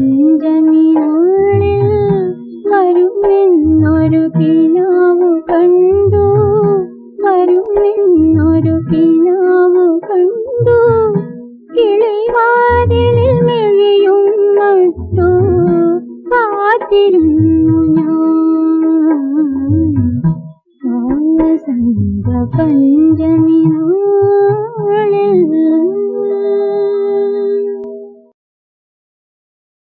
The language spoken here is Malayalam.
പഞ്ചമിനുള്ളിൽ വരുമെന്നൊരു കിനാവു കണ്ടു, വരുമെന്നൊരു കിനാവു കണ്ടു. കിളിവാതിലിൽ മെഴിയും നട്ടു കാത്തിരുന്നു